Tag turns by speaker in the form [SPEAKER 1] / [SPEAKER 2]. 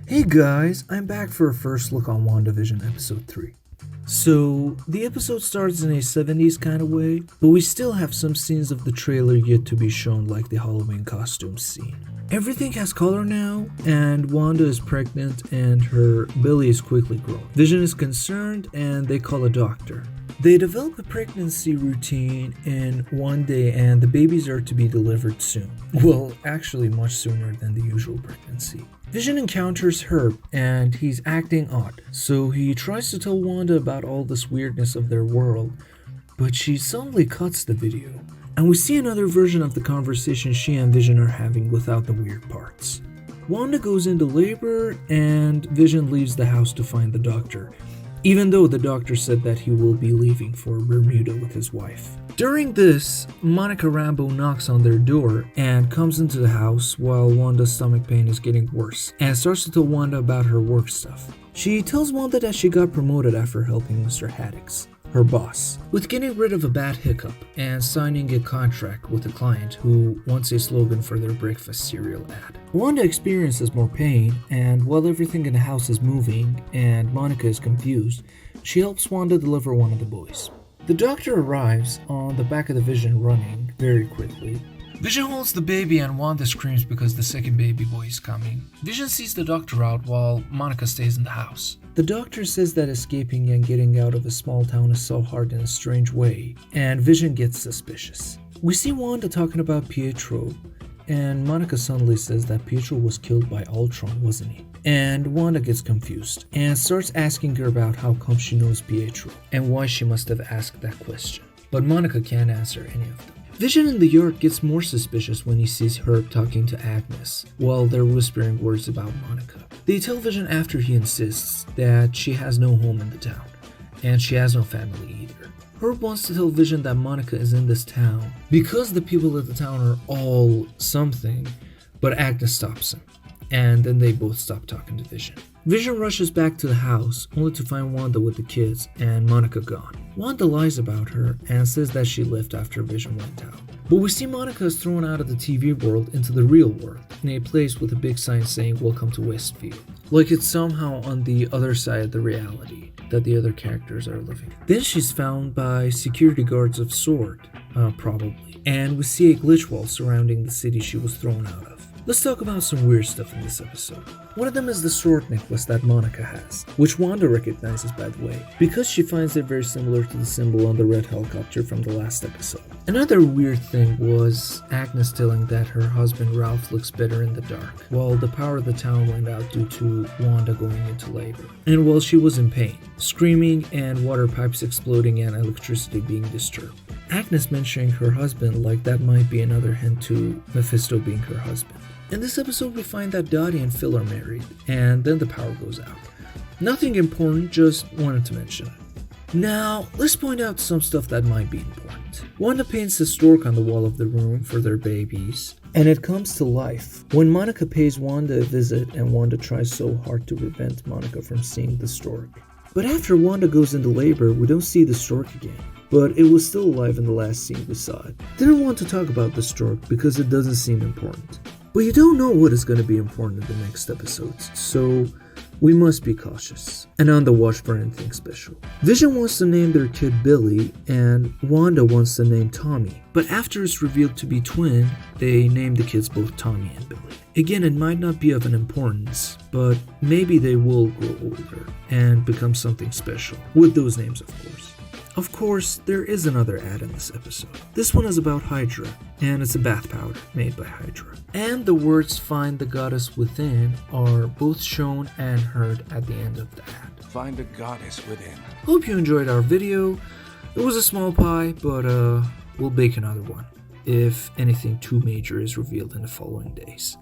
[SPEAKER 1] Hey guys, I'm back for a first look on WandaVision episode 3. So, the episode starts in a 70s kind of way, but we still have some scenes of the trailer yet to be shown, like the Halloween costume scene. Everything has color now, and Wanda is pregnant and her belly is quickly growing. Vision is concerned and they call a doctor. They develop a pregnancy routine in one day and the babies are to be delivered soon. Well, actually much sooner than the usual pregnancy. Vision encounters Herb and he's acting odd, so he tries to tell Wanda about all this weirdness of their world, but she suddenly cuts the video. And we see another version of the conversation she and Vision are having without the weird parts. Wanda goes into labor and Vision leaves the house to find the doctor, even though the doctor said that he will be leaving for Bermuda with his wife. During this, Monica Rambeau knocks on their door and comes into the house while Wanda's stomach pain is getting worse and starts to tell Wanda about her work stuff. She tells Wanda that she got promoted after helping Mr. Haddix, her boss, with getting rid of a bad hiccup and signing a contract with a client who wants a slogan for their breakfast cereal ad. Wanda experiences more pain, and while everything in the house is moving and Monica is confused, she helps Wanda deliver one of the boys. The doctor arrives on the back of the Vision running very quickly. Vision holds the baby and Wanda screams because the second baby boy is coming. Vision sees the doctor out while Monica stays in the house. The doctor says that escaping and getting out of a small town is so hard in a strange way, and Vision gets suspicious. We see Wanda talking about Pietro, and Monica suddenly says that Pietro was killed by Ultron, wasn't he? And Wanda gets confused and starts asking her about how come she knows Pietro and why she must have asked that question. But Monica can't answer any of them. Vision in the yard gets more suspicious when he sees Herb talking to Agnes while they're whispering words about Monica. They tell Vision after he insists that she has no home in the town, and she has no family either. Herb wants to tell Vision that Monica is in this town because the people of the town are all something, but Agnes stops him, and then they both stop talking to Vision. Vision rushes back to the house, only to find Wanda with the kids and Monica gone. Wanda lies about her and says that she left after Vision went out. But we see Monica is thrown out of the TV world into the real world, in a place with a big sign saying "Welcome to Westview," like it's somehow on the other side of the reality that the other characters are living. Then she's found by security guards of S.W.O.R.D, probably, and we see a glitch wall surrounding the city she was thrown out of. Let's talk about some weird stuff in this episode. One of them is the S.W.O.R.D necklace that Monica has, which Wanda recognizes, by the way, because she finds it very similar to the symbol on the red helicopter from the last episode. Another weird thing was Agnes telling that her husband Ralph looks better in the dark, while the power of the town went out due to Wanda going into labor. And while she was in pain, screaming and water pipes exploding and electricity being disturbed. Agnes mentioning her husband like that might be another hint to Mephisto being her husband. In this episode we find that Dottie and Phil are married, and then the power goes out. Nothing important, just wanted to mention it. Now, let's point out some stuff that might be important. Wanda paints a stork on the wall of the room for their babies, and it comes to life when Monica pays Wanda a visit and Wanda tries so hard to prevent Monica from seeing the stork. But after Wanda goes into labor, we don't see the stork again. But it was still alive in the last scene we saw it. Didn't want to talk about the stork because it doesn't seem important. But you don't know what is going to be important in the next episodes, so we must be cautious and on the watch for anything special. Vision wants to name their kid Billy, and Wanda wants to name Tommy. But after it's revealed to be twin, they name the kids both Tommy and Billy. Again, it might not be of an importance, but maybe they will grow older and become something special, with those names of course. Of course, there is another ad in this episode. This one is about Hydra, and it's a bath powder made by Hydra. And the words "Find the Goddess Within" are both shown and heard at the end of the ad.
[SPEAKER 2] Find a goddess within.
[SPEAKER 1] Hope you enjoyed our video. It was a small pie, but we'll bake another one if anything too major is revealed in the following days.